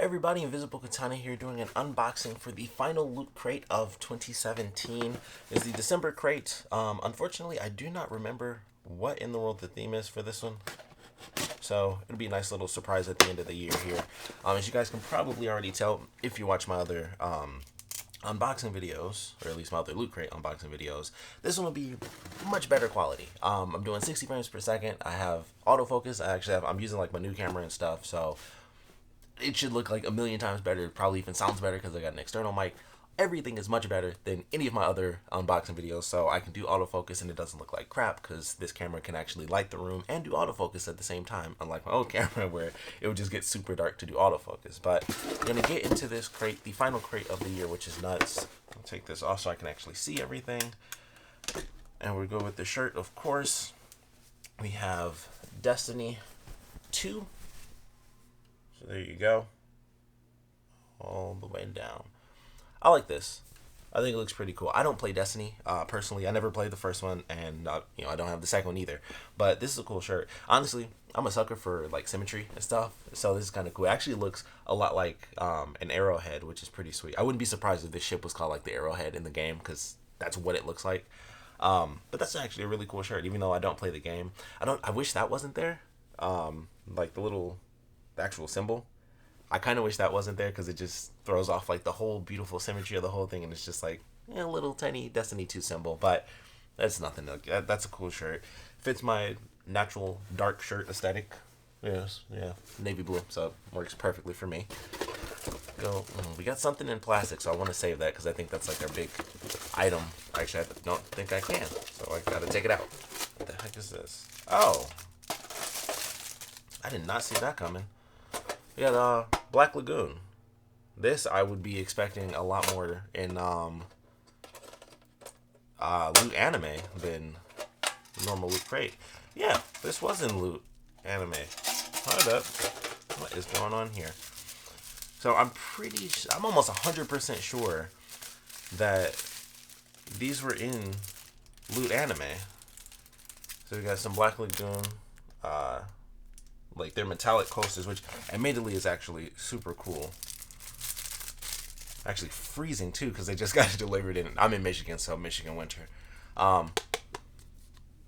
everybody, Invisiblekatana here doing an unboxing for the final loot crate of 2017. It's the December crate. Unfortunately, I do not remember what in the world the theme is for this one. So it'll be a nice little surprise at the end of the year here. As you guys can probably already tell if you watch my other unboxing videos, or at least my other loot crate unboxing videos, this one will be much better quality. I'm doing 60 frames per second. I have autofocus. I'm using like my new camera and stuff, so it should look like a million times better. It probably even sounds better because I got an external mic. Everything is much better than any of my other unboxing videos, so I can do autofocus and it doesn't look like crap because this camera can actually light the room and do autofocus at the same time, unlike my old camera where it would just get super dark to do autofocus. But I'm going to get into this crate, the final crate of the year, which is nuts. I'll take this off so I can actually see everything. And we'll go with the shirt, of course. We have Destiny 2. So there you go. All the way down. I like this. I think it looks pretty cool. I don't play Destiny, personally. I never played the first one, and I don't have the second one either. But this is a cool shirt. Honestly, I'm a sucker for like symmetry and stuff, so this is kind of cool. It actually looks a lot like an arrowhead, which is pretty sweet. I wouldn't be surprised if this ship was called like the arrowhead in the game, because that's what it looks like. But that's actually a really cool shirt, even though I don't play the game. I wish that wasn't there. Like the actual symbol. I kind of wish that wasn't there because it just throws off like the whole beautiful symmetry of the whole thing, and it's just like a little tiny Destiny 2 symbol. But that's nothing. That's a cool shirt. Fits my natural dark shirt aesthetic. Yes, yeah, navy blue, so it works perfectly for me. We got something in plastic, so I want to save that because I think that's like our big item. Actually, I don't think I can, so I gotta take it out. What the heck is this? Oh, I did not see that coming. We got Black Lagoon. This I would be expecting a lot more in loot anime than normal loot crate. Yeah, this was in loot anime. Hold up. What is going on here? So I'm almost 100% sure that these were in loot anime. So we got some Black Lagoon, like their metallic coasters, which admittedly is actually super cool. Actually freezing too, because they just got it delivered in. I'm in Michigan, so Michigan winter. But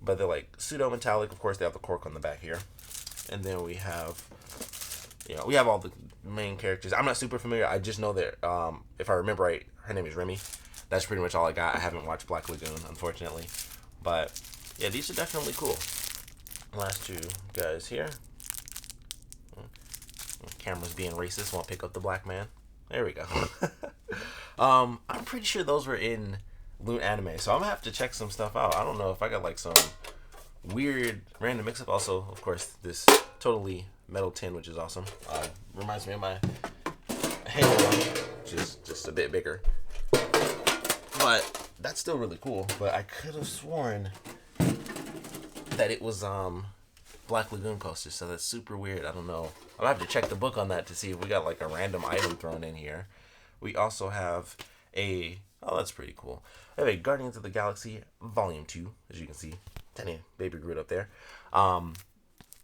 they're like pseudo metallic. Of course, they have the cork on the back here, and then we have, we have all the main characters. I'm not super familiar. I just know that if I remember right, her name is Remy. That's pretty much all I got. I haven't watched Black Lagoon, unfortunately, but yeah, these are definitely cool. Last two guys here. Camera's being racist, won't pick up the black man. There we go. I'm pretty sure those were in loot anime, so I'm gonna have to check some stuff out. I don't know if I got like some weird random mix-up. Also, of course, this totally metal tin, which is awesome. Reminds me of my Halo one, which is just a bit bigger. But that's still really cool. But I could have sworn that it was Black Lagoon coaster, so that's super weird. I don't know. I'll have to check the book on that to see if we got like a random item thrown in here. We also have oh, that's pretty cool. I have a Guardians of the Galaxy Volume 2, as you can see. Tiny baby Groot up there.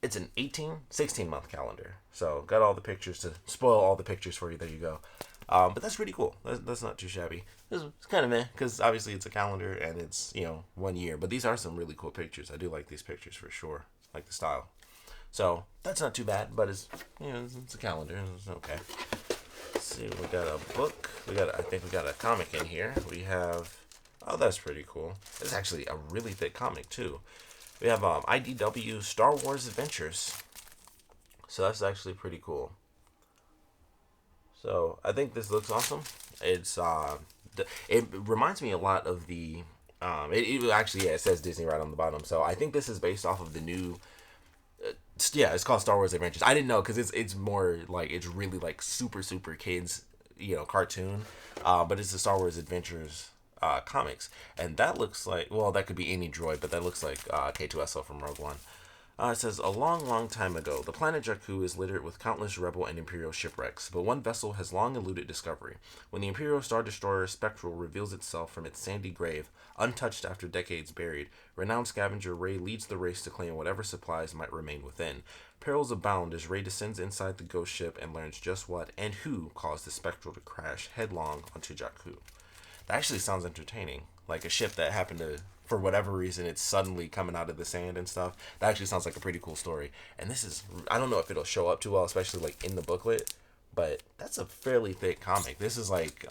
It's an 16-month calendar. So got all the pictures to spoil all the pictures for you. There you go. But that's pretty cool. That's not too shabby. It's kind of meh, because obviously it's a calendar and it's, 1 year. But these are some really cool pictures. I do like these pictures for sure. Like the style. So that's not too bad, but it's it's a calendar. It's okay. Let's see, we got a book. I think we got a comic in here. We have, oh, that's pretty cool. It's actually a really thick comic too. We have IDW Star Wars Adventures. So that's actually pretty cool. So I think this looks awesome. It's it reminds me a lot of the it says Disney right on the bottom. So I think this is based off of the new it's called Star Wars Adventures. I didn't know because it's more like, it's really like super kids cartoon, but it's the Star Wars Adventures comics, and that looks like, well, that could be any droid, but that looks like K2SO from Rogue One. It says, a long, long time ago, the planet Jakku is littered with countless rebel and Imperial shipwrecks, but one vessel has long eluded discovery. When the Imperial Star Destroyer Spectral reveals itself from its sandy grave, untouched after decades buried, renowned scavenger Ray leads the race to claim whatever supplies might remain within. Perils abound as Ray descends inside the ghost ship and learns just what and who caused the Spectral to crash headlong onto Jakku. That actually sounds entertaining. Like a ship that happened to, for whatever reason, it's suddenly coming out of the sand and stuff. That actually sounds like a pretty cool story. And this is, I don't know if it'll show up too well, especially like in the booklet, but that's a fairly thick comic. This is like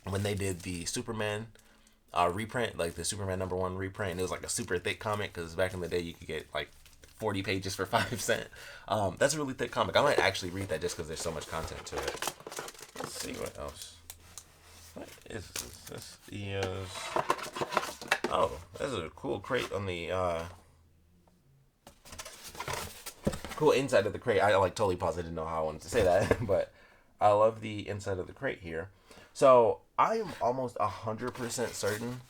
when they did the Superman reprint, like the Superman #1 reprint, and it was like a super thick comic because back in the day you could get like 40 pages for 5 cents. That's a really thick comic. I might actually read that just because there's so much content to it. Let's see what else. What is this? This is... Oh, there's a cool crate on the... Cool inside of the crate. I like totally paused. I didn't know how I wanted to say that. But I love the inside of the crate here. So, I am almost 100% certain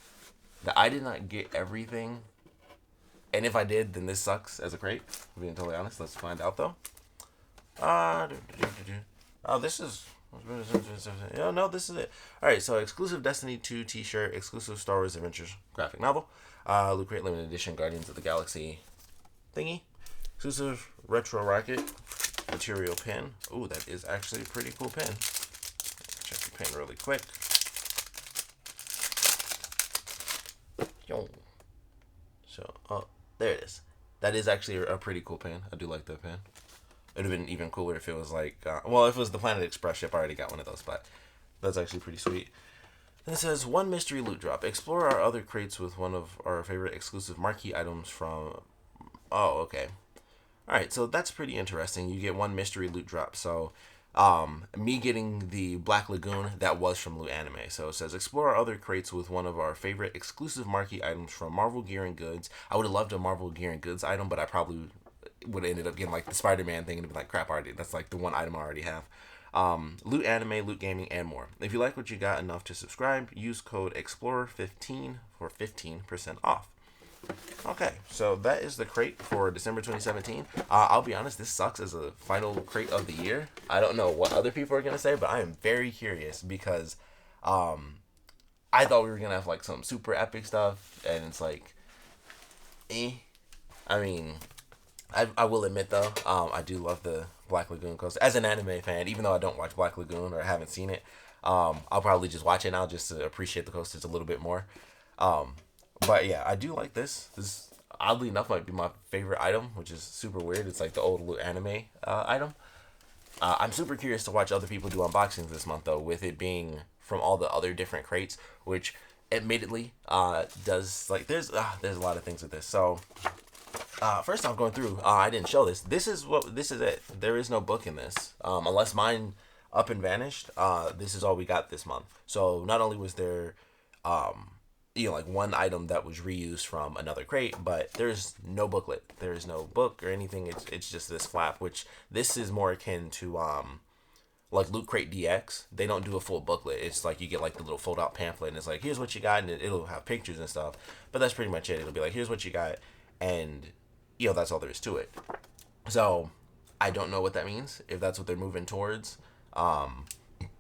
that I did not get everything. And if I did, then this sucks as a crate. Being totally honest. Let's find out, though. Oh, this is... Oh, no, this is it. Alright, so exclusive Destiny 2 t-shirt, exclusive Star Wars Adventures graphic novel, Lootcrate limited edition Guardians of the Galaxy thingy, exclusive retro rocket material pin. Ooh, that is actually a pretty cool pin. Check the pin really quick. So, oh, there it is. That is actually a pretty cool pin. I do like that pin. It would have been even cooler if it was like, well, if it was the Planet Express ship, I already got one of those, but that's actually pretty sweet. Then it says, one mystery loot drop. Explore our other crates with one of our favorite exclusive marquee items from... Oh, okay. Alright, so that's pretty interesting. You get one mystery loot drop. So, me getting the Black Lagoon, that was from Loot Anime. So it says, explore our other crates with one of our favorite exclusive marquee items from Marvel Gear and Goods. I would have loved a Marvel Gear and Goods item, but I probably... would have ended up getting like the Spider-Man thing and be like, crap, already that's like the one item I already have. Loot Anime, Loot Gaming, and more. If you like what you got enough to subscribe, use code EXPLORER15 for 15% off. Okay, so that is the crate for December 2017. I'll be honest, this sucks as a final crate of the year. I don't know what other people are going to say, but I am very curious because I thought we were going to have like some super epic stuff, and it's like, I mean... I will admit though, I do love the Black Lagoon coaster. As an anime fan, even though I don't watch Black Lagoon or haven't seen it, I'll probably just watch it now just to appreciate the coasters a little bit more. But yeah, I do like this. This oddly enough might be my favorite item, which is super weird. It's like the old Loot Anime item. I'm super curious to watch other people do unboxings this month though, with it being from all the other different crates, which admittedly does like there's a lot of things with this. So. First off, going through, I didn't show this. This is it. There is no book in this. Unless mine up and vanished, this is all we got this month. So not only was there, like one item that was reused from another crate, but there's no booklet. There is no book or anything. It's just this flap, which this is more akin to, like Loot Crate DX. They don't do a full booklet. It's like you get like the little fold out pamphlet and it's like, here's what you got, and it'll have pictures and stuff. But that's pretty much it. It'll be like, here's what you got, and that's all there is to it. So I don't know what that means, if that's what they're moving towards.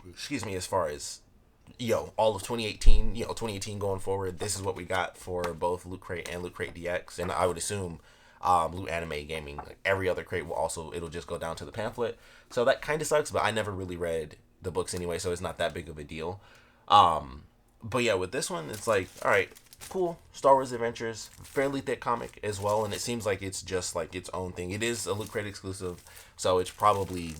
Excuse me, as far as all of 2018, 2018 going forward, this is what we got for both Loot Crate and Loot Crate DX. And I would assume Loot Anime Gaming, like every other crate will also, it'll just go down to the pamphlet. So that kind of sucks, but I never really read the books anyway, so it's not that big of a deal. But yeah, with this one, it's like, all right, cool. Star Wars Adventures, fairly thick comic as well, and it seems like it's just like its own thing. It is a Loot Crate exclusive, so it's probably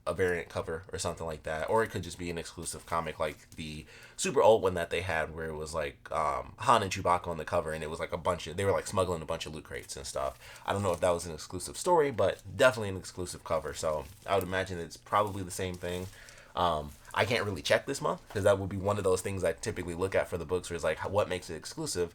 a variant cover or something like that, or it could just be an exclusive comic like the super old one that they had where it was like Han and Chewbacca on the cover, and it was like they were like smuggling a bunch of loot crates and stuff. I don't know if that was an exclusive story, but definitely an exclusive cover, so I would imagine it's probably the same thing. I can't really check this month because that would be one of those things I typically look at for the books where it's like, what makes it exclusive?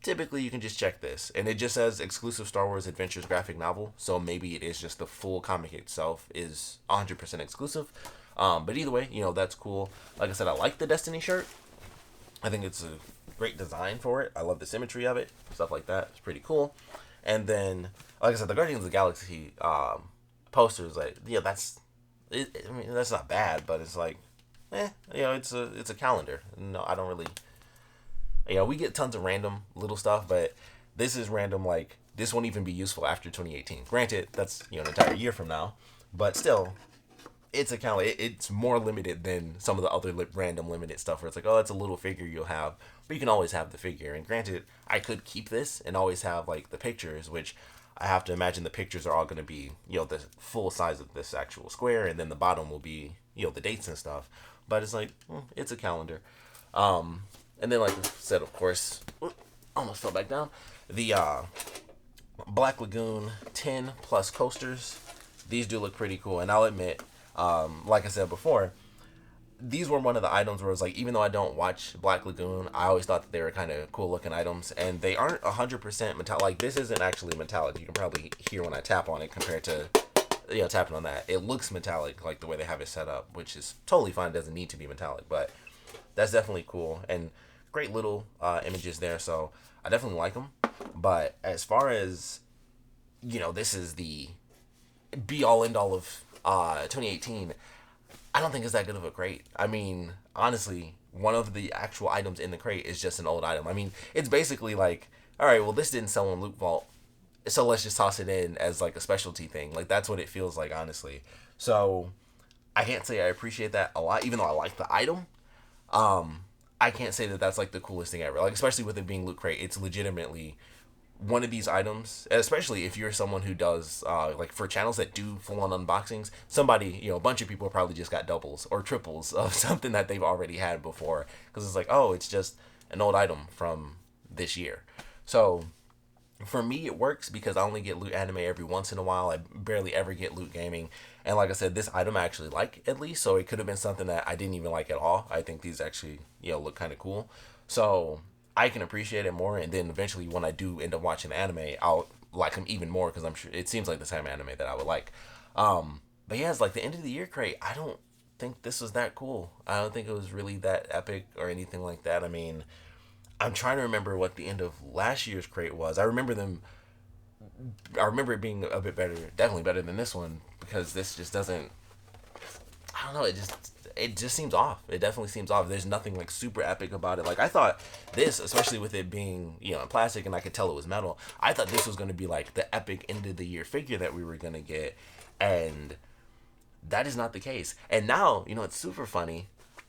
Typically, you can just check this. And it just says exclusive Star Wars Adventures graphic novel. So maybe it is just the full comic itself is 100% exclusive. But either way, that's cool. Like I said, I like the Destiny shirt. I think it's a great design for it. I love the symmetry of it. Stuff like that. It's pretty cool. And then, like I said, the Guardians of the Galaxy posters, like, yeah, that's it. I mean, that's not bad, but it's like, it's a calendar. No, I don't really. We get tons of random little stuff, but this is random. Like, this won't even be useful after 2018. Granted, that's an entire year from now, but still, it's a calendar. It's more limited than some of the other random limited stuff where it's like, oh, it's a little figure you'll have, but you can always have the figure. And granted, I could keep this and always have like the pictures, which I have to imagine the pictures are all going to be the full size of this actual square, and then the bottom will be the dates and stuff. But it's like it's a calendar. And then, like I said, of course, almost fell back down. The Black Lagoon 10 plus coasters. These do look pretty cool, and I'll admit, like I said before, these were one of the items where it's like, even though I don't watch Black Lagoon, I always thought that they were kind of cool looking items, and they aren't 100% metallic. Like, this isn't actually metallic. You can probably hear when I tap on it compared to tapping on that. It looks metallic, like the way they have it set up, which is totally fine. It doesn't need to be metallic, but that's definitely cool, and great little images there, so I definitely like them. But as far as this is the be all end all of 2018, I don't think it's that good of a crate. I mean, honestly, one of the actual items in the crate is just an old item. I mean, it's basically like, all right, well, this didn't sell in Loot Vault, so let's just toss it in as like a specialty thing. Like, that's what it feels like, honestly. So I can't say I appreciate that a lot, even though I like the item. I can't say that that's like the coolest thing ever. Like, especially with it being Loot Crate, it's legitimately one of these items, especially if you're someone who does like for channels that do full-on unboxings, somebody, a bunch of people probably just got doubles or triples of something that they've already had before, because it's like, oh, it's just an old item from this year. So for me, it works because I only get loot anime every once in a while. I barely ever get loot gaming, and like I said, this item I actually like, at least, so it could have been something that I didn't even like at all. I think these actually look kind of cool, so I can appreciate it more, and then eventually when I do end up watching anime, I'll like them even more, because I'm sure it seems like the same anime that I would like. But yeah, it's like the end of the year crate. I don't think this was that cool. I don't think it was really that epic or anything like that. I mean, I'm trying to remember what the end of last year's crate was. I remember it being a bit better, definitely better than this one, because this just doesn't. I don't know. It just seems off. It definitely seems off. There's nothing like super epic about it. Like, I thought this, especially with it being in plastic, and I could tell it was metal, I thought this was going to be like the epic end of the year figure that we were going to get, and that is not the case. And now, it's super funny.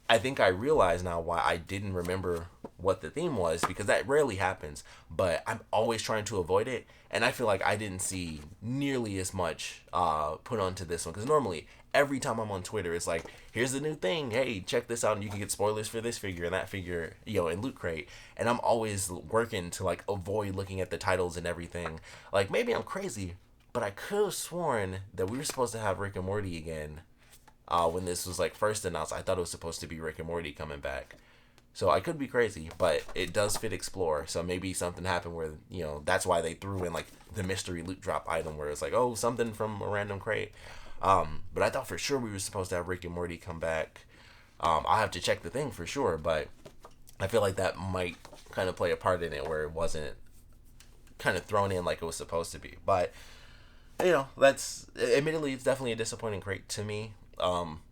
I think I realize now why I didn't remember what the theme was, because that rarely happens, but I'm always trying to avoid it, and I feel like I didn't see nearly as much put onto this one, because normally every time I'm on Twitter, it's like, here's the new thing, hey, check this out, and you can get spoilers for this figure and that figure, in Loot Crate, and I'm always working to like avoid looking at the titles and everything. Like, maybe I'm crazy, but I could have sworn that we were supposed to have Rick and Morty again. When this was like first announced, I thought it was supposed to be Rick and Morty coming back. So I could be crazy, but it does fit Explore. So maybe something happened where, that's why they threw in like the mystery loot drop item where it's like, oh, something from a random crate. But I thought for sure we were supposed to have Rick and Morty come back. I'll have to check the thing for sure, but I feel like that might kind of play a part in it where it wasn't kind of thrown in like it was supposed to be. But, that's, admittedly, it's definitely a disappointing crate to me.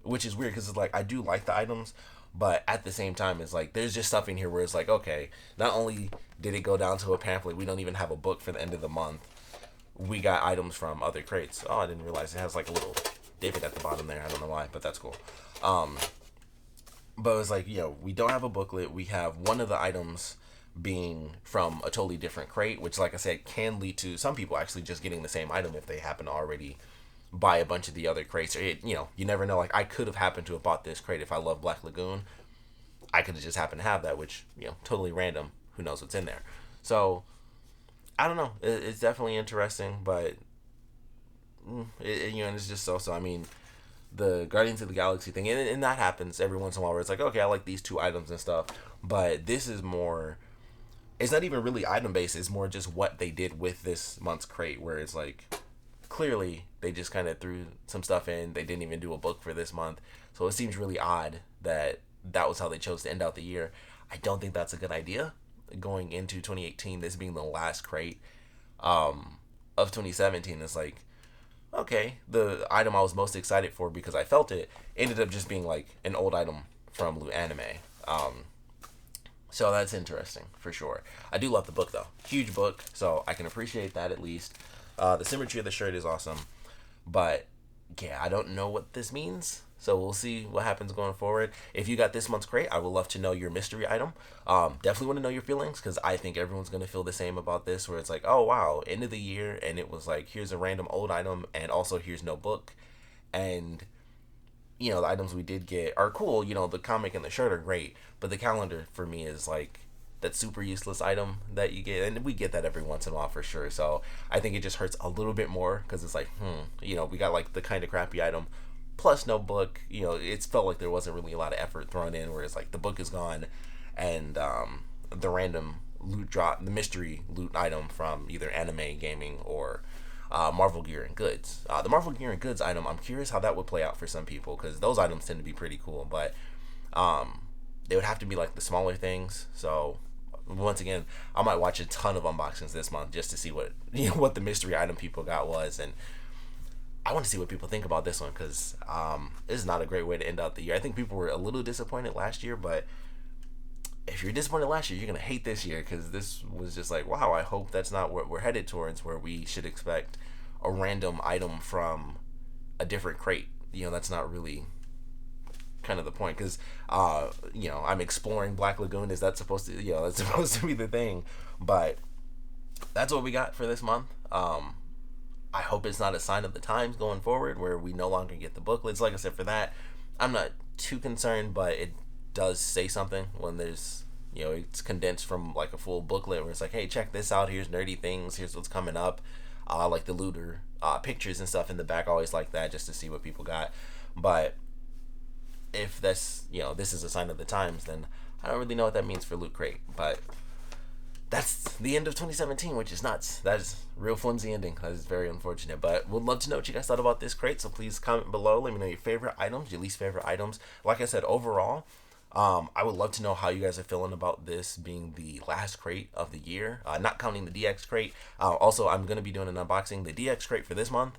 Which is weird, because it's like, I do like the items, but at the same time, it's like, there's just stuff in here where it's like, okay, not only did it go down to a pamphlet, we don't even have a book for the end of the month, we got items from other crates. Oh, I didn't realize it has like a little divot at the bottom there. I don't know why, but that's cool. But it's like, we don't have a booklet. We have one of the items being from a totally different crate, which, like I said, can lead to some people actually just getting the same item if they happen to already buy a bunch of the other crates. Or you never know. Like, I could have happened to have bought this crate if I love Black Lagoon. I could have just happened to have that, which, totally random. Who knows what's in there? So, I don't know. It's definitely interesting, but it's just so. I mean, the Guardians of the Galaxy thing, and that happens every once in a while where it's like, okay, I like these two items and stuff, but this is more. It's not even really item based. It's more just what they did with this month's crate, where it's like, clearly they just kind of threw some stuff in. They didn't even do a book for this month, so it seems really odd that that was how they chose to end out the year. I don't think that's a good idea going into 2018, this being the last crate. of 2017. It's like, okay, the item I was most excited for because I felt it ended up just being like an old item from Loot Anime. Um, so that's interesting for sure. I do love the book though, huge book, so I can appreciate that at least. The symmetry of the shirt is awesome, but yeah, I don't know what this means. So we'll see what happens going forward. If you got this month's crate, I would love to know your mystery item. Definitely want to know your feelings because I think everyone's going to feel the same about this, where it's like, oh wow, end of the year, and it was like, here's a random old item, and also here's no book. And the items we did get are cool. The comic and the shirt are great, but the calendar for me is like that super useless item that you get, and we get that every once in a while for sure. So I think it just hurts a little bit more because it's like, we got like the kind of crappy item plus no book. It's felt like there wasn't really a lot of effort thrown in, whereas like the book is gone, and the random loot drop, the mystery loot item from either anime, gaming, or Marvel Gear and Goods. The Marvel Gear and Goods item, I'm curious how that would play out for some people because those items tend to be pretty cool, but they would have to be like the smaller things. So once again, I might watch a ton of unboxings this month just to see what what the mystery item people got was, and I want to see what people think about this one because this is not a great way to end out the year. I think people were a little disappointed last year, but if you're disappointed last year, you're gonna hate this year because this was just like, wow. I hope that's not what we're headed towards, where we should expect a random item from a different crate. That's not really kind of the point because I'm exploring Black Lagoon. Is that supposed to that's supposed to be the thing? But that's what we got for this month. I hope it's not a sign of the times going forward where we no longer get the booklets. Like I said, for that, I'm not too concerned, but it does say something when there's it's condensed from like a full booklet where it's like, hey, check this out, here's nerdy things, here's what's coming up, like the looter pictures and stuff in the back. I always like that just to see what people got. But if that's this is a sign of the times, then I don't really know what that means for Loot Crate. But that's the end of 2017, which is nuts. That is real flimsy ending. That is very unfortunate. But would love to know what you guys thought about this crate. So please comment below. Let me know your favorite items, your least favorite items. Like I said, overall, I would love to know how you guys are feeling about this being the last crate of the year, not counting the DX crate. Also, I'm going to be doing an unboxing. The DX crate for this month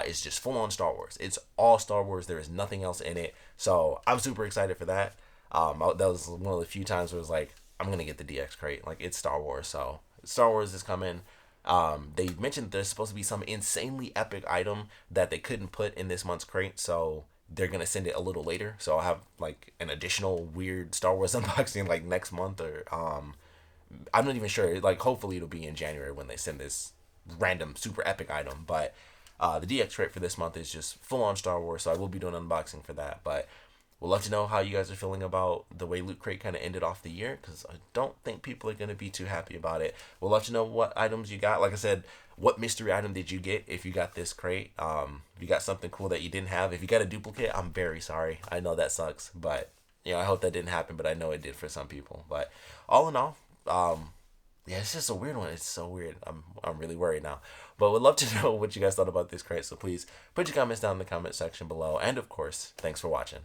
is just full on Star Wars. It's all Star Wars. There is nothing else in it. So I'm super excited for that. That was one of the few times where it was like, I'm going to get the DX crate. Like, it's Star Wars. So Star Wars is coming. They mentioned there's supposed to be some insanely epic item that they couldn't put in this month's crate. So they're gonna send it a little later, so I'll have like an additional weird Star Wars unboxing like next month, or I'm not even sure. Like, hopefully it'll be in January when they send this random super epic item. But the DX rate for this month is just full on Star Wars, so I will be doing an unboxing for that. But we'll love to know how you guys are feeling about the way Loot Crate kind of ended off the year, because I don't think people are going to be too happy about it. We'll love to know what items you got. Like I said, what mystery item did you get if you got this crate? If you got something cool that you didn't have. If you got a duplicate, I'm very sorry. I know that sucks, but I hope that didn't happen, but I know it did for some people. But all in all, yeah, it's just a weird one. It's so weird. I'm really worried now. But would love to know what you guys thought about this crate. So please put your comments down in the comment section below. And of course, thanks for watching.